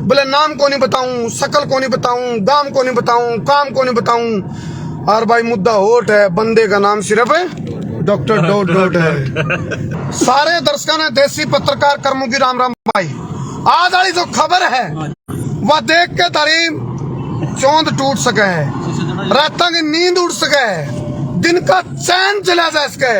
बोले नाम को नहीं बताऊं, शकल को नहीं बताऊं, दाम को नहीं बताऊं, काम को नहीं बताऊं। और भाई मुद्दा होट है, बंदे का नाम सिर्फ डॉक्टर डॉट डॉट है। सारे दर्शकों ने देसी पत्रकार कर्मों की राम राम भाई। आज वाली जो खबर है वह देख के तारी चौंध टूट सके है, रात की नींद उड़ सके है, दिन का चैन चला जा सके।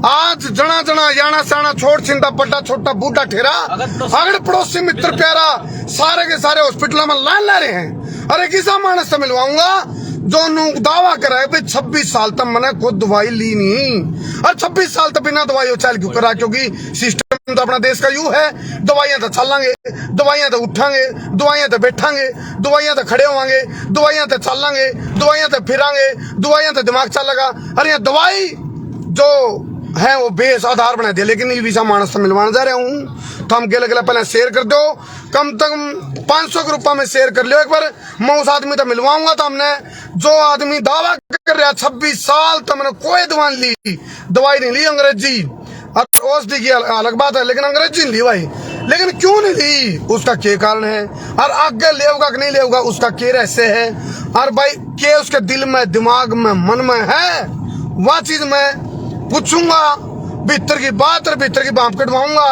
आज जना जना याना साना छोड़ छिंदा बड़ा छोटा बूढ़ा ठेरा अगड़ पड़ोसी मित्र प्यारा सारे के सारे हॉस्पिटल में लाइन ला रहे हैं। अरे किसा मानस से मिलवाऊंगा जो दावा करे भाई 26 साल तक मैंने खुद दवाई ली नहीं, और 26 साल तक बिना दवाई चाल क्यों करा? क्योंकि सिस्टम तो अपना देश का यू है, दवाइयां तो चलांगे, दवाइयां तो उठांगे, दवाइयां तो बैठांगे, दवाइयां तो खड़े होवांगे, दवाइयां तो चलांगे, दवाइयां तो फिरांगे, दवाइयां तो दिमाग चलेगा। अरे यहाँ दवाई जो है वो बेस आधार बना दिया। लेकिन ये विसा मानस से मिलवाने जा रहा हूँ तो हम गेले पहले शेयर कर दो, कम से कम 500 के रुपया में शेयर कर लियो एक बार। मैं उस आदमी तो मिलवाऊंगा। तो हमने जो आदमी दावा कर रहा 26 साल तो मैंने कोई दवाई नहीं ली अंग्रेजी, और औषधि की अलग बात है, लेकिन अंग्रेजी नहीं ली भाई। लेकिन क्यों नहीं ली उसका क्या कारण है, और आगे लेगा कि नहीं लेगा उसका क्या रहस्य है, और भाई क्या उसके दिल में दिमाग में मन में है, वह चीज मैं पूछूंगा। भीतर की बात और भीतर की बात कटवाऊंगा।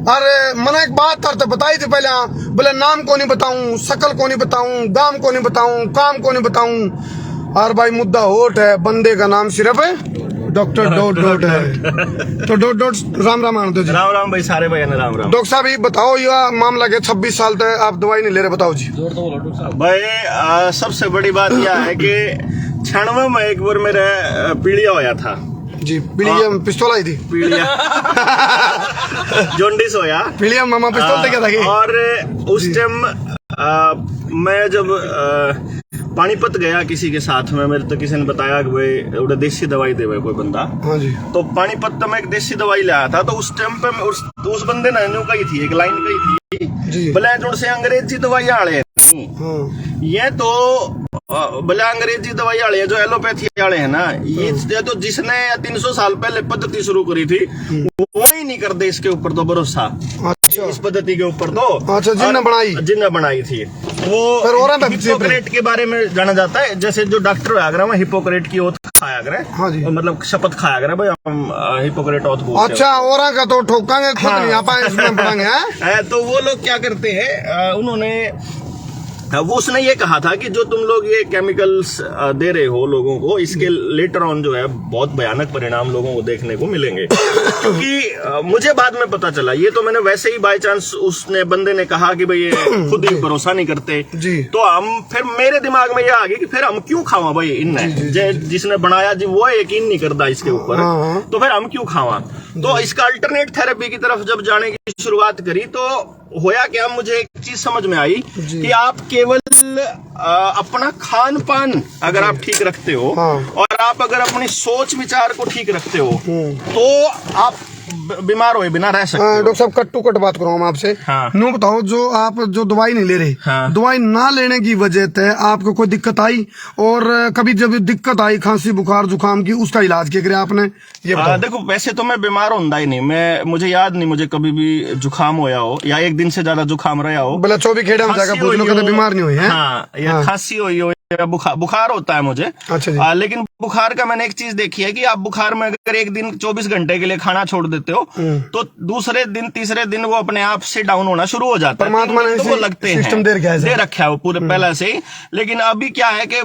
अरे मैंने एक बात तो बताई थी पहले, बोले नाम को नहीं बताऊं, शकल को नहीं बताऊं, दाम को नहीं बताऊं, काम को नहीं बताऊं। और भाई मुद्दा होट है, बंदे का नाम सिर्फ डॉक्टर डॉट डॉट है। तो डॉट डॉट राम राम आनंद जी। राम राम भाई, सारे भाई ने राम राम। डॉक्टर साहब ये बताओ, यह मामला क्या 26 साल तक आप दवाई नहीं ले रहे, बताओ जी। भाई सबसे बड़ी बात यह है कि 96 में एक बार मेरे पीड़िया होया था जी। पीड़िया पिस्तौल आई थी, पीड़िया जोंडिस होया, पीड़िया मामा पिस्तौल तक क्या था। और उस टाइम मैं जब पानीपत गया किसी के साथ में, मेरे तो किसी ने बताया कि भाई देसी दवाई दे कोई बंदा। हाँ जी। तो पानीपत तो मैं एक देसी दवाई लाया था। तो उस टाइम पे उस बंदे ने कही थी, एक लाइन कही थी, बोले जोड़ से अंग्रेजी दवाई आले ये तो भले अंग्रेजी दवाई वाले जो एलोपैथी वाले है ना, ये तो जिसने 300 साल पहले पद्धति शुरू करी थी वही नहीं कर दे इसके ऊपर तो भरोसा। अच्छा। इस पद्धति के ऊपर तो अच्छा जिन्हें बनाई थी वो हिपोक्रेट के बारे में जाना जाता है। जैसे जो डॉक्टर आगरा में हिपोक्रेट की ओथ खाया करे, हाँ जी, मतलब शपथ खाया करे भाई हम हिपोक्रेट ओथ बोलते हैं। अच्छा, और का तो ठोकांगे खुद नहीं आप इसमें पढ़ाएंगे। तो वो लोग क्या करते हैं, उन्होंने वो उसने ये कहा था कि जो तुम लोग ये केमिकल्स दे रहे हो लोगों को, इसके लेटर ऑन जो है बहुत भयानक परिणाम लोगों को देखने को मिलेंगे। क्योंकि मुझे बाद में पता चला, ये तो मैंने वैसे ही बाय चांस उसने बंदे ने कहा कि भाई ये खुद ही भरोसा नहीं करते जी। तो हम फिर मेरे दिमाग में ये आ गया कि फिर हम क्यों खावा भाई, इनने जिसने बनाया जी वो यकीन नहीं करता इसके ऊपर, तो फिर हम क्यों खावा। तो इसका अल्टरनेट थेरेपी की तरफ जब जाने की शुरुआत करी तो होया क्या, मुझे एक चीज समझ में आई कि आप केवल अपना खान पान अगर आप ठीक रखते हो, और आप अगर अपनी सोच विचार को ठीक रखते हो तो आप बीमार हुए बिना रह सकते। डॉक्टर साहब कट टू कट बात करूँ आपसे। नो बताओ, जो आप जो दवाई नहीं ले रहे, दवाई ना लेने की वजह से आपको कोई दिक्कत आई, और कभी जब दिक्कत आई खांसी बुखार जुकाम की, उसका इलाज क्या करे आपने, ये बताओ। देखो वैसे तो मैं बीमार होता ही नहीं, मुझे याद नहीं मुझे कभी भी जुकाम होया हो या एक दिन से ज्यादा जुकाम रहा हो। बोला 24 खेड़ा में जाकर पूछ लो, कभी बीमार नहीं हुई है। या खांसी हुई हो, बुखार होता है मुझे। अच्छा लेकिन बुखार का मैंने एक चीज देखी है कि आप बुखार में अगर एक दिन 24 घंटे के लिए खाना छोड़ देते हो तो दूसरे दिन तीसरे दिन वो अपने आप से डाउन होना शुरू हो जाता है। परमात्मा ने तो वो लगते हैं सिस्टम दे रखा है वो पूरे पहले से ही। लेकिन अभी क्या है कि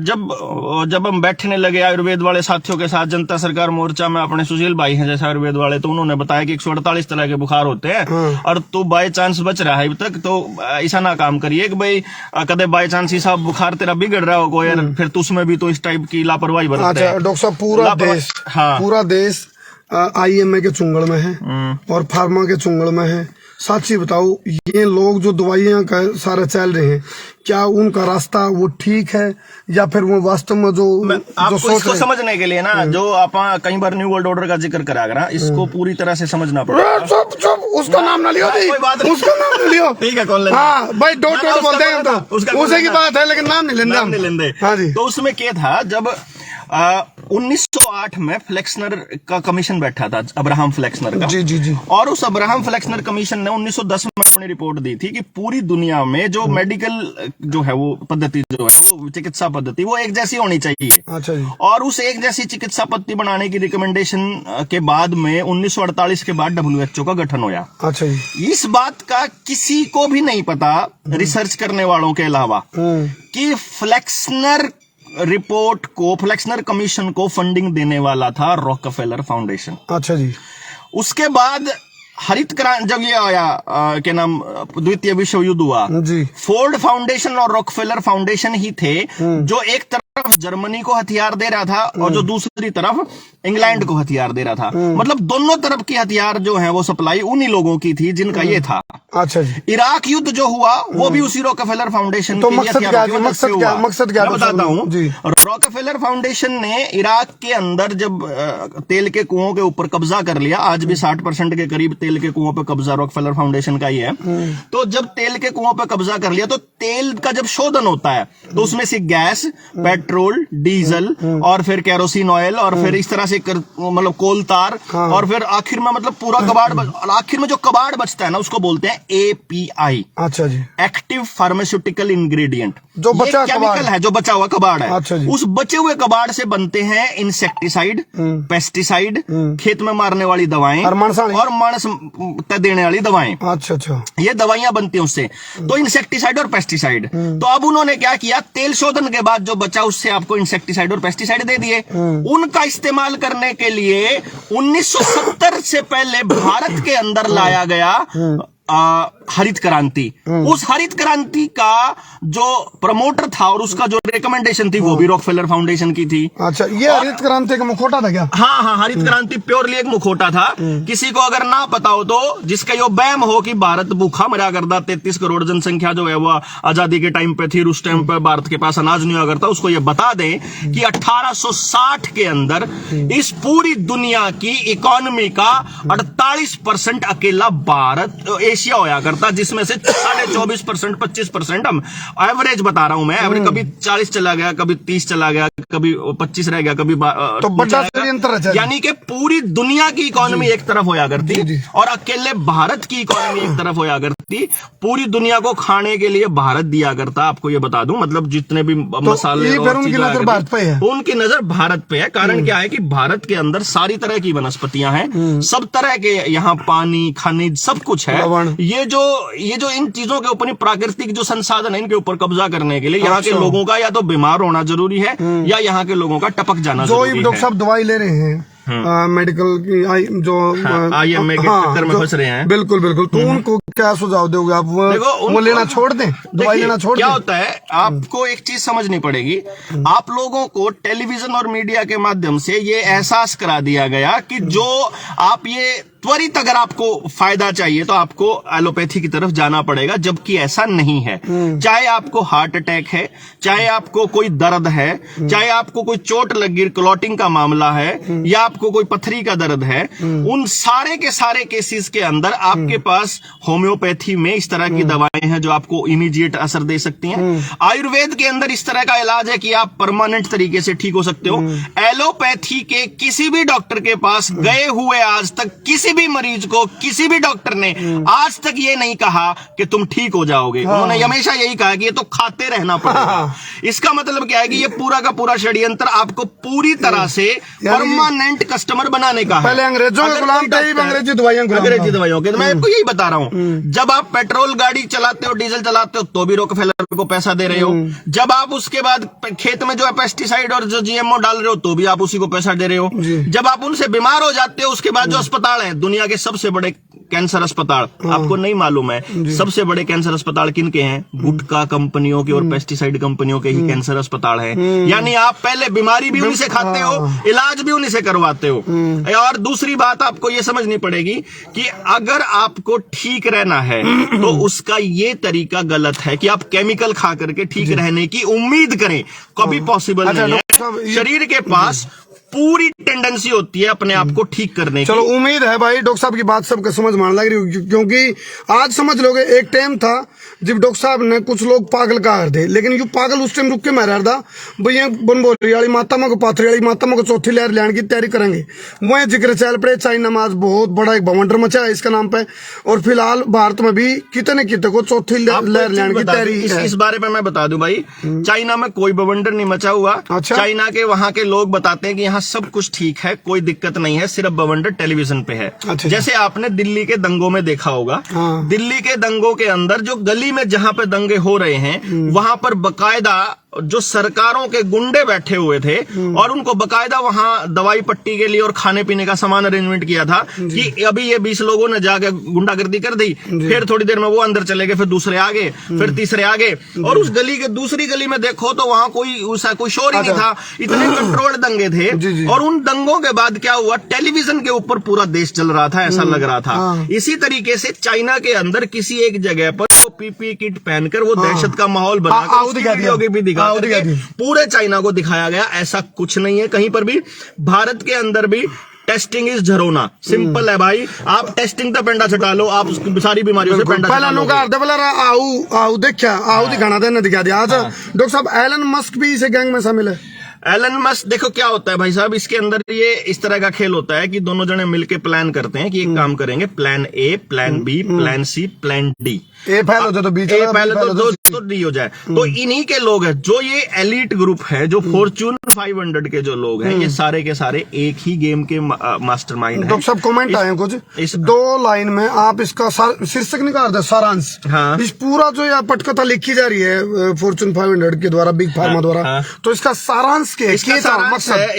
जब हम बैठने लगे आयुर्वेद वाले साथियों के साथ, जनता सरकार मोर्चा में अपने सुशील भाई हैं जैसे आयुर्वेद वाले, तो उन्होंने बताया कि 148 तरह के बुखार होते हैं, और तो बाय चांस बच रहा है अभी तक, तो ऐसा ना काम करिए कि भाई कदे बाय चांस ऐसा बुखार तेरा बिगड़ रहा हो कोई, फिर तो उसमें भी तो इस टाइप की लापरवाही बरतते हैं। अच्छा डॉक्टर साहब, पूरा देश IMA के चुंगल में है और फार्मा के चुंगल में है। साची बताओ, ये लोग जो दवाइयां का सारा चल रहे हैं, क्या उनका रास्ता वो ठीक है, या फिर वो वास्तव में जो इसको समझने के लिए ना, जो आप कई बार न्यू वर्ल्ड ऑर्डर का जिक्र करा ना, इसको पूरी तरह से समझना पड़ेगा। उसका नाम ना लियो, उसका नाम ना लियो, ठीक है, कौन लेना? हाँ भाई, डॉट डॉट बोलते हैं हम तो, उसी की बात है, लेकिन नाम नहीं लेंगे। हाँ जी। तो उसमें क्या था, जब 1900 1908 में फ्लेक्सनर का कमीशन बैठा था, अब्राहम फ्लेक्सनर का। जी जी जी। और उस अब्राहम फ्लेक्सनर कमीशन ने 1910 में अपनी रिपोर्ट दी थी कि पूरी दुनिया में जो मेडिकल जो है वो पद्धति जो है वो चिकित्सा पद्धति वो एक जैसी होनी चाहिए। अच्छा जी। और उस एक जैसी चिकित्सा पद्धति बनाने की रिकमेंडेशन के बाद में 1948 के बाद WHO का गठन होया। अच्छा जी। इस बात का किसी को भी नहीं पता रिसर्च करने वालों के अलावा कि फ्लेक्सनर रिपोर्ट को, फ्लेक्सनर कमीशन को फंडिंग देने वाला था रॉकफेलर फाउंडेशन। अच्छा जी। उसके बाद हरित क्रांति जब ये आया, क्या नाम, द्वितीय विश्व युद्ध हुआ जी, फोर्ड फाउंडेशन और रॉकफेलर फाउंडेशन ही थे जो एक तरफ जर्मनी को हथियार दे रहा था और जो दूसरी तरफ इंग्लैंड को हथियार दे रहा था। मतलब दोनों तरफ की हथियार जो है वो सप्लाई उन्हीं लोगों की थी जिनका ये था। अच्छा जी। इराक युद्ध जो हुआ वो भी उसी रॉकफेलर फाउंडेशन तो के मकसद क्या है? मकसद क्या मैं बताता हूँ जी। रॉकफेलर फाउंडेशन ने इराक के अंदर जब तेल के कुओं के ऊपर कब्जा कर लिया, आज भी 60% के करीब तेल के कुओं पे कब्जा रॉकफेलर फाउंडेशन का ही है। तो जब तेल के कुओं पे कब्जा कर लिया तो तेल का जब शोधन होता है तो उसमें से गैस, पेट्रोल, डीजल और फिर केरोसिन ऑयल और फिर इस तरह से मतलब कोल तार और फिर आखिर में मतलब पूरा कबाड़, आखिर में जो कबाड़ बचता है ना उसको बोलते हैं API। अच्छा जी। एक्टिव फार्मास्यूटिकल इंग्रेडिएंट, जो बचा केमिकल है, जो बचा हुआ कबाड़ है। अच्छा जी। उस बचे हुए कबाड़ से बनते हैं इंसेक्टिसाइड, पेस्टिसाइड, खेत में मारने वाली दवाएं और मांस देने वाली दवाएं। अच्छा अच्छा। ये दवाइयां बनती हैं उससे, तो इंसेक्टिसाइड और पेस्टिसाइड। तो अब उन्होंने क्या किया, तेल शोधन के बाद जो बचा उससे आपको इंसेक्टिसाइड और पेस्टिसाइड दे दिए। उनका इस्तेमाल करने के लिए 1970 से पहले भारत के अंदर लाया गया हरित क्रांति। उस हरित क्रांति का जो प्रमोटर था और उसका जो रिकमेंडेशन थी वो भी रॉकफेलर फाउंडेशन की थी। अच्छा, ये हरित क्रांति का मुखौटा था क्या? हाँ हाँ, हरित क्रांति प्योरली एक मुखौटा था। किसी को अगर ना पता हो तो, जिसका यो बैम हो कि भारत भूखा मरा करता, 33 करोड़ जनसंख्या जो है वो आजादी के टाइम पे थी, उस टाइम पे भारत के पास अनाज नहीं हुआ करता, उसको ये बता दें कि 1860 के अंदर इस पूरी दुनिया की इकोनॉमी का 48% अकेला भारत, एशिया होया करता, जिसमें से 24.5%, 25% हम एवरेज बता रहा हूं मैं, एवरेज कभी 40 चला गया, कभी 30 चला गया, कभी 25 रह गया, कभी तो बड़ा अंतर, यानी कि पूरी दुनिया की इकोनॉमी एक तरफ होया करती और अकेले भारत की इकोनॉमी एक तरफ होया करती। पूरी दुनिया को खाने के लिए भारत दिया करता, आपको ये बता दूं, मतलब जितने भी मसाले उनकी नजर भारत पे है, उनकी नजर भारत पे है। कारण क्या है कि भारत के अंदर सारी तरह की वनस्पतियां हैं, सब तरह के यहाँ पानी, खनिज, सब कुछ है। ये जो इन चीजों के ऊपर, प्राकृतिक जो संसाधन है इनके ऊपर कब्जा करने के लिए यहाँ के लोगों का या तो बीमार होना जरूरी है या यहाँ के लोगों का टपक जाना जरूरी है। जो डॉक्टर साहब दवाई ले रहे हैं मेडिकल की, जो IMA के चक्कर में फंस रहे हैं, बिल्कुल बिल्कुल, तो उनको क्या सुझाव दोगे आप? वो लेना छोड़ दें, दवाई लेना छोड़ दें? क्या होता है, आपको एक चीज समझनी पड़ेगी। आप लोगों को टेलीविजन और मीडिया के माध्यम से ये एहसास करा दिया गया कि जो आप ये त्वरित अगर आपको फायदा चाहिए तो आपको एलोपैथी की तरफ जाना पड़ेगा, जबकि ऐसा नहीं है। चाहे आपको हार्ट अटैक है, चाहे आपको कोई दर्द है, चाहे आपको कोई चोट लगी, क्लॉटिंग का मामला है, या आपको कोई पथरी का दर्द है, उन सारे के सारे केसेस के अंदर आपके पास होम्योपैथी में इस तरह की दवाएं हैं जो आपको इमीडिएट असर दे सकती हैं। आयुर्वेद के अंदर इस तरह का इलाज है कि आप परमानेंट तरीके से ठीक हो सकते हो। एलोपैथी के किसी भी डॉक्टर के पास गए हुए आज तक किसी भी मरीज को किसी भी डॉक्टर ने आज तक ये नहीं कहा कि तुम ठीक हो जाओगे। उन्होंने हमेशा यही कहा कि ये तो खाते रहना पड़ेगा। इसका मतलब क्या है कि ये पूरा का पूरा षड्यंत्र आपको पूरी तरह से परमानेंट कस्टमर बनाने का है। पहले अंग्रेजों के गुलाम थे, अंग्रेजी दवाइयों के। मैं आपको यही बता रहा हूं, जब आप पेट्रोल गाड़ी चलाते हो, डीजल चलाते हो, तो भी रॉकफेलर को पैसा दे रहे हो। जब आप उसके बाद खेत में जो है पेस्टिसाइड और जो GMO डाल रहे हो, तो भी आप उसी को पैसा दे रहे हो। जब आप उनसे बीमार हो जाते हो, उसके बाद जो अस्पताल है, दुनिया के सबसे बड़े कैंसर अस्पताल, आपको नहीं मालूम है सबसे बड़े कैंसर अस्पताल किनके हैं? गुटखा कंपनियों के और पेस्टिसाइड कंपनियों के ही कैंसर अस्पताल हैं। यानी आप पहले बीमारी भी उन्हीं से खाते हो, इलाज भी उन्हीं से करवाते हो। और दूसरी बात आपको ये समझनी पड़ेगी कि अगर आपको ठीक रहना है तो उसका ये तरीका गलत है कि आप केमिकल खा करके ठीक रहने की उम्मीद करें, कभी पॉसिबल नहीं है। शरीर के पास पूरी टेंडेंसी होती है अपने आप को ठीक करने की। चलो उम्मीद है भाई डॉक्टर साहब की बात सबको समझ में आने लग रही होगी, क्योंकि आज समझ लोगे एक टाइम था जब डॉक्टर साहब ने कुछ लोग पागल कहा थे, लेकिन यू पागल उस टाइम रुक के मैं रहा भैया बनबोरी वाली माता में को पाथरी वाली माता में को चौथी लहर लेने की तैयारी करेंगे। वह जिक्र चल पड़े चाइना में आज बहुत बड़ा एक बवंडर मचा है इसका नाम पे, और फिलहाल भारत में भी कितने को चौथी लहर लेने की तैयारी है। इस बारे में मैं बता दूं भाई, चाइना में कोई बवंडर नहीं मचा हुआ। अच्छा? चाइना के वहां के लोग बताते हैं कि यहाँ सब कुछ ठीक है, कोई दिक्कत नहीं है, सिर्फ बवंडर टेलीविजन पे है। अच्छा। जैसे आपने दिल्ली के दंगों में देखा होगा, हाँ। दिल्ली के दंगों के अंदर जो गली में जहां पे दंगे हो रहे हैं वहां पर बकायदा जो सरकारों के गुंडे बैठे हुए थे और उनको बकायदा वहां दवाई पट्टी के लिए और खाने पीने का सामान अरेंजमेंट किया था कि अभी ये 20 लोगों ने जाके गुंडागर्दी कर दी, फिर थोड़ी देर में वो अंदर चले गए, फिर दूसरे आगे, फिर तीसरे आगे, और उस गली के दूसरी गली में देखो तो वहां कोई शोर ही नहीं था, इतने कंट्रोल्ड दंगे थे। और उन दंगों के बाद क्या हुआ, टेलीविजन के ऊपर पूरा देश चल रहा था, ऐसा लग रहा था। इसी तरीके से चाइना के अंदर किसी एक जगह पर पीपी किट पहनकर वो दहशत का माहौल बनाकर भी दिखा पूरे चाइना को दिखाया गया। ऐसा कुछ नहीं है कहीं पर भी। भारत के अंदर भी टेस्टिंग इज झरोना, सिंपल है भाई। आप टेस्टिंग तो पेंडा छटा लो, आप सारी बीमारियों से पेंडा पहला आऊ देखा आऊ दिखाना था, दिखा दिया। आज डॉक्टर साहब एलन मस्क भी इसे गैंग में शामिल है। एलन मस्क, देखो क्या होता है भाई साहब, इसके अंदर ये इस तरह का खेल होता है कि दोनों जने मिलके प्लान करते हैं कि एक काम करेंगे, plan A, plan B, plan C, plan D. A fail हो जाए तो बी चला, पहले तो डी हो जाए। तो इन्हीं के लोग हैं जो ये एलिट ग्रुप है, जो फॉर्च्यून 500 के जो लोग हैं, ये सारे के सारे एक ही गेम के मास्टरमाइंड हैं। डॉक्टर साहब कमेंट आए कुछ इस 2 लाइन में आप इसका शीर्षक निकाल दे, सारांश। हाँ। इस पूरा जो यह पटकथा लिखी जा रही है फॉर्च्यून 500 के द्वारा, बिग फार्मा द्वारा, तो इसका सारांश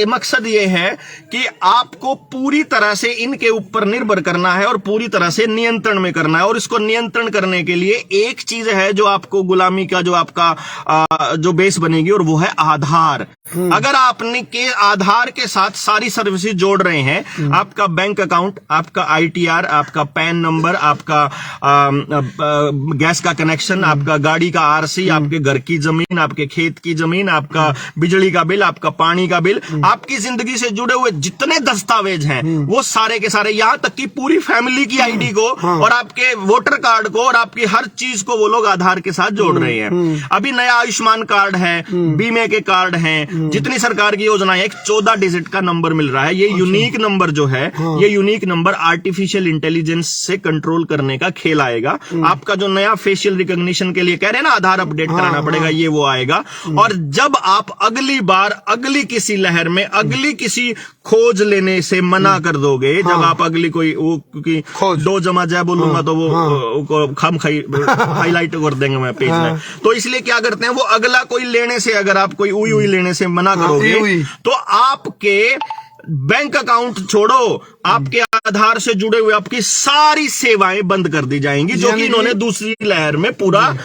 मकसद ये है कि आपको पूरी तरह से इनके ऊपर निर्भर करना है और पूरी तरह से नियंत्रण में करना है। और इसको नियंत्रण करने के लिए एक चीज है जो आपको गुलामी का जो आपका जो बेस बनेगी, और वो है आधार। अगर आपने के आधार के साथ सारी सर्विसेज जोड़ रहे हैं, आपका बैंक अकाउंट, आपका ITR, आपका पैन नंबर, आपका गैस का कनेक्शन, आपका गाड़ी का RC, आपके घर की जमीन, आपके खेत की जमीन, आपका बिजली का बिल, आपका पानी का बिल, आपकी जिंदगी से जुड़े हुए जितने दस्तावेज हैं वो सारे के सारे, यहां तक कि पूरी फैमिली की ID को और आपके वोटर कार्ड को और आपकी हर चीज को वो लोग आधार के साथ जोड़ रहे हैं। अभी नया आयुष्मान कार्ड है, बीमे के कार्ड हैं, जितनी सरकार की योजनाएं, एक 14 डिजिट का नंबर मिल रहा है। ये यूनिक नंबर जो है, ये यूनिक नंबर आर्टिफिशियल इंटेलिजेंस से कंट्रोल करने का खेल आएगा। आपका जो नया फेशियल रिकॉग्निशन के लिए कह रहे हैं ना आधार अपडेट कराना पड़ेगा, ये वो आएगा। और जब आप अगली बार अगली किसी लहर में अगली किसी खोज लेने से मना कर दोगे, जब आप अगली कोई वो, क्योंकि 2 जमा जय बोलूंगा तो वो खम हाईलाइट कर देंगे मैं पेज में, तो इसलिए क्या करते हैं, वो अगला कोई लेने से, अगर आप कोई उई लेने से मना करोगे तो आपके बैंक अकाउंट छोड़ो, आपके आधार से जुड़े हुए आपकी सारी सेवाएं बंद कर दी जाएंगी, जो कि इन्होंने दूसरी लहर में पूरा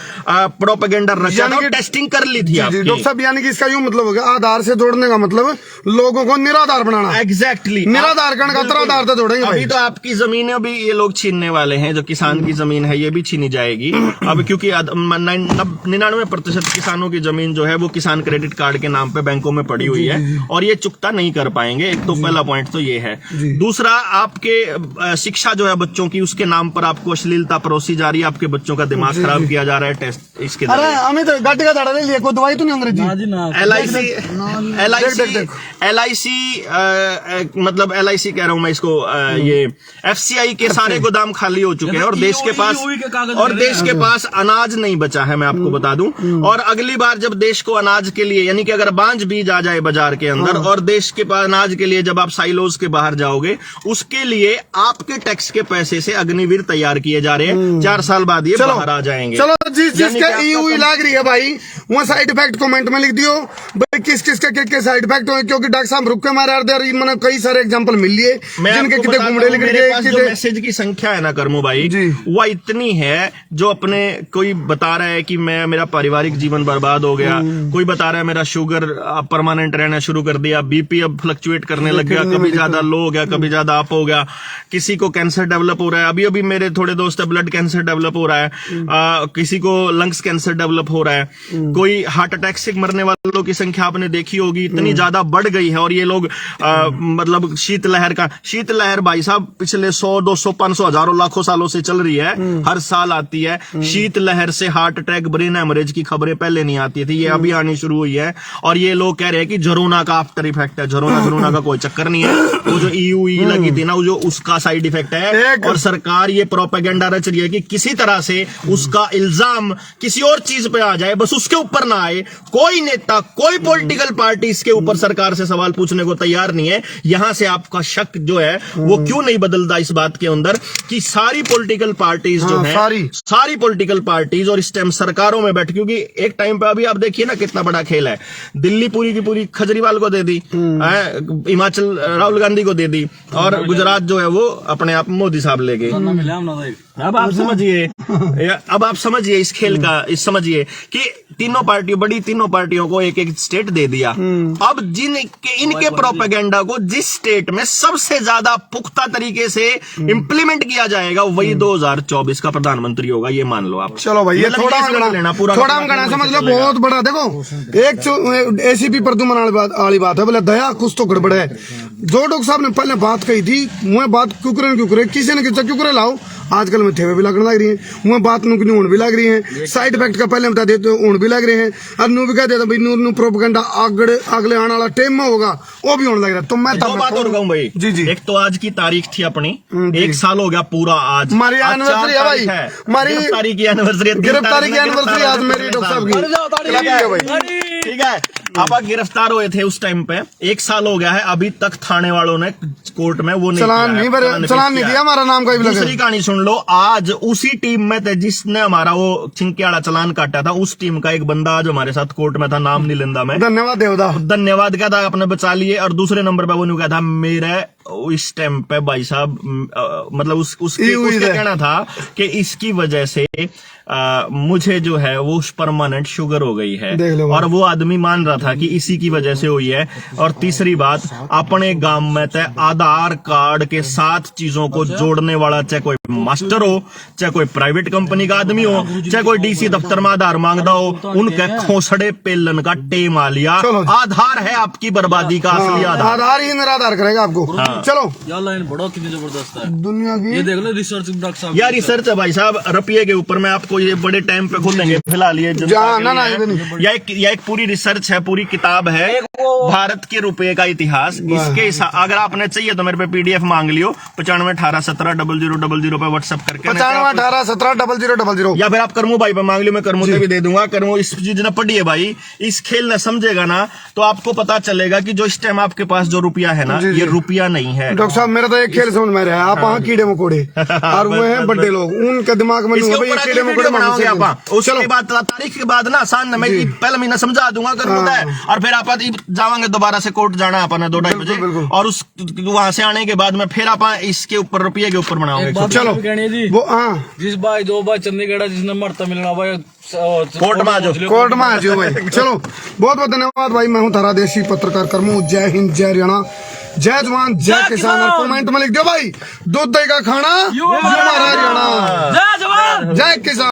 प्रोपेगेंडा रचा और टेस्टिंग कर ली थी। डॉक्टर साहब, यानी कि इसका यूं मतलब हो गया, आधार से जोड़ने का मतलब लोगों को निराधार बनाना। एग्जैक्टली, निराधार का आधार से जोड़ेंगे। अभी तो आपकी जमीनें भी ये लोग छीनने वाले हैं, जो किसान की जमीन है ये भी छीनी जाएगी अब, क्योंकि 99% किसानों की जमीन जो है वो किसान क्रेडिट कार्ड के नाम पे बैंकों में पड़ी हुई है और ये चुकता नहीं कर पाएंगे। एक तो पहला पॉइंट तो ये है। दूसरा, आपके शिक्षा जो है बच्चों की, उसके नाम पर आपको अश्लीलता परोसी जा रही है, आपके बच्चों का दिमाग खराब किया जा रहा है टेस्ट इसके। अरे हमें तो गाड़ी का दाड़ा ले लिया, कोई दवाई तो नहीं अंग्रेजी। LIC मतलब LIC कह रहा हूं मैं इसको, ये FCI के सारे गोदाम खाली हो चुके हैं और देश के पास अनाज नहीं बचा है, मैं आपको बता दूं। और अगली बार जब देश को अनाज के लिए, यानी कि अगर बांझ बीज आ जाए बाजार के अंदर और देश के पास अनाज के लिए जब आप साइलोज के बाहर जाओगे, उसके लिए आपके टैक्स के पैसे से अग्निवीर तैयार किए जा रहे हैं। 4 साल बाद ये बाहर आ जाएंगे। चलो, जिसका EU लग रही है भाई, वो साइड इफेक्ट कमेंट में लिख दियो भाई, किस किस के साइड इफेक्ट हुए, क्योंकि डॉक्टर साहब रुक के मारे मैंने कई सारे एग्जांपल मिल लिए जिनके कितने घुमड़े लिख रहे। जो मैसेज की संख्या है ना करमू भाई, वो इतनी है, जो अपने कोई बता रहा है कि मेरा पारिवारिक जीवन बर्बाद हो गया, कोई बता रहा है मेरा शुगर परमानेंट रहना शुरू कर दिया, BP अब फ्लक्चुएट करने लग गया, कभी ज्यादा लो हो गया, कभी ज्यादा अप हो गया, किसी को कैंसर डेवलप हो रहा है, अभी मेरे थोड़े दोस्त है ब्लड कैंसर डेवलप हो रहा है, किसी को लंग्स कैंसर डेवलप हो रहा है, कोई हार्ट अटैक से मरने वालों की संख्या आपने देखी होगी, इतनी ज्यादा बढ़ गई है। और ये लोग मतलब शीतलहर भाई साहब पिछले 100, 200, 500, हजारों, लाखों सालों से चल रही है, हर साल आती है। शीतलहर से हार्ट अटैक, ब्रेन हेमरेज की खबरें पहले नहीं आती थी, ये अभी आनी शुरू हुई है। और ये लोग कह रहे हैं कि जरोना का आफ्टर इफेक्ट है। जरोना का कोई चक्कर नहीं है, वो जो ईयूई लगी थी ना, वो जो उसका साइड इफेक्ट है। और सरकार ये प्रोपेगेंडा रच रही है कि किसी तरह से उसका इल्जाम किसी और चीज पे आ जाए, बस उसके ऊपर ना आए। कोई नेता, कोई पॉलिटिकल पार्टी इसके ऊपर सरकार से सवाल पूछने को तैयार नहीं है। यहां से आपका शक जो है वो क्यों नहीं बदलता इस बात के अंदर कि सारी पॉलिटिकल पार्टीज जो है, सारी पॉलिटिकल पार्टीज और इस टाइम सरकारों में बैठ, क्योंकि एक टाइम पे अभी आप देखिए ना कितना बड़ा खेल है। दिल्ली पूरी की पूरी केजरीवाल को दे दी, हिमाचल राहुल गांधी को दे दी, और गुजरात जो है वो अपने आप मोदी साहब ले गए। अब आप समझिए इस खेल का, इस समझिए कि तीनों पार्टियों को एक एक स्टेट दे दिया। अब इनके प्रोपेगेंडा को जिस स्टेट में सबसे ज्यादा पुख्ता तरीके से इंप्लीमेंट किया जाएगा वही 2024 का प्रधानमंत्री होगा, ये मान लो आप। चलो भाई, ये थोड़ा गणा समझ लो, बहुत बड़ा। देखो, एक एसीपी प्रद्युमन वाली बात है, बोले दया कुछ तो गड़बड़ है। जो डॉक्टर साहब ने पहले बात कही थी, वह बात क्यूकरे किसी ने किया क्यूकरे लाओ, आजकल में थेवे भी लगने लग रही है, वह बात नुक ऊन भी लग रही है, साइड इफेक्ट का पहले बता देते ऊन भी लग रहे हैं, और नू भी कह देता भाई नू प्रोपेगेंडा अगले आने वाला टाइम में होगा, वो भी होने लग रहा है। तो मैं दो बात और कहूं भाई, जी, एक तो आज की तारीख थी अपनी, 1 साल हो गया पूरा। आज हमारी एनिवर्सरी है भाई, हमारी गिरफ्तारी की एनिवर्सरी आज मेरी डॉक्टर साहब की, ठीक है। आप गिरफ्तार हुए थे उस टाइम पे, 1 साल हो गया है, अभी तक थाने वालों ने कोर्ट में वो चलान नहीं किया, हमारा नाम का भी लगा। दूसरी कहानी सुन लो, आज उसी टीम में थे जिसने हमारा वो चिंकियाड़ा चलान काटा था, उस टीम का एक बंदा आज हमारे साथ कोर्ट में था, नाम नहीं लेंदा मैं। धन्यवाद देवदा, धन्यवाद क्या था, आपने बचा लिए। और दूसरे नंबर पे वो नहीं कहा था मेरे इस टाइम पे भाई साहब, मतलब उसका कहना था कि इसकी वजह से मुझे जो है वो परमानेंट शुगर हो गई है, और वो आदमी मान रहा था कि इसी की वजह से हुई है। और तीसरी बात, अपने गांव में तय आधार कार्ड के 7 चीजों को जोड़ने वाला, चाहे कोई मास्टर हो, चाहे कोई प्राइवेट कंपनी का आदमी हो, चाहे कोई डीसी दफ्तर में आधार मांगता हो, उनके खोसड़े पेलन का टेम आ लिया। आधार है आपकी बर्बादी का असली आधार ही निराधार करेगा आपको। चलो यार, लाइन बड़ा कितनी जबरदस्त है दुनिया की, ये देख लो रिसर्च डॉक्टर साहब। यार रिसर्च है भाई साहब, रुपये के ऊपर मैं आपको ये बड़े टाइम पे खोलेंगे फिलहाल ये एक पूरी रिसर्च है, पूरी किताब है, भारत के रुपए का इतिहास। इसके अगर आपने चाहिए तो मेरे पे पीडीएफ मांग लियो, 9518170000 पे व्हाट्सएप करके, 9518170000, या फिर आप करमू भाई पे मांग लियो, मैं करमू से भी दे दूंगा। करमू इस चीज ने पढ़ी है भाई, इस खेल ने समझेगा ना तो आपको पता चलेगा कि जो इस टाइम आपके पास जो रुपया है ना, ये रुपया नहीं है। डॉक्टर साहब, मेरा तो एक खेल समझ में रहा है, आप कीड़े मकोड़े और वो है बड़े लोग, उनके दिमाग में कीड़े मकोड़े बनाओगे आप। उसके बाद तारीख के बाद ना शान मैं पहला महीना समझा दूंगा कर होता है, और फिर आप जावांगे दोबारा से कोर्ट जाना है अपना 2-2:30 बजे, और उस वहां से आने के बाद में फिर आप इसके ऊपर रुपये के ऊपर बनाओगे। चलो वो जिस भाई 2 बार चंडीगढ़ जिसने मरता मिलना भाई कोर्ट में आ जाओ भाई। चलो बहुत बहुत धन्यवाद भाई, मैं हूँ थारा देशी पत्रकार करमू। जय हिंद, जय हरियाणा, जय जवान, जय किसान। और कमेंट में लिख दो भाई, दूध दही का खाना हमारा हरियाणा, जय जवान, जय किसान।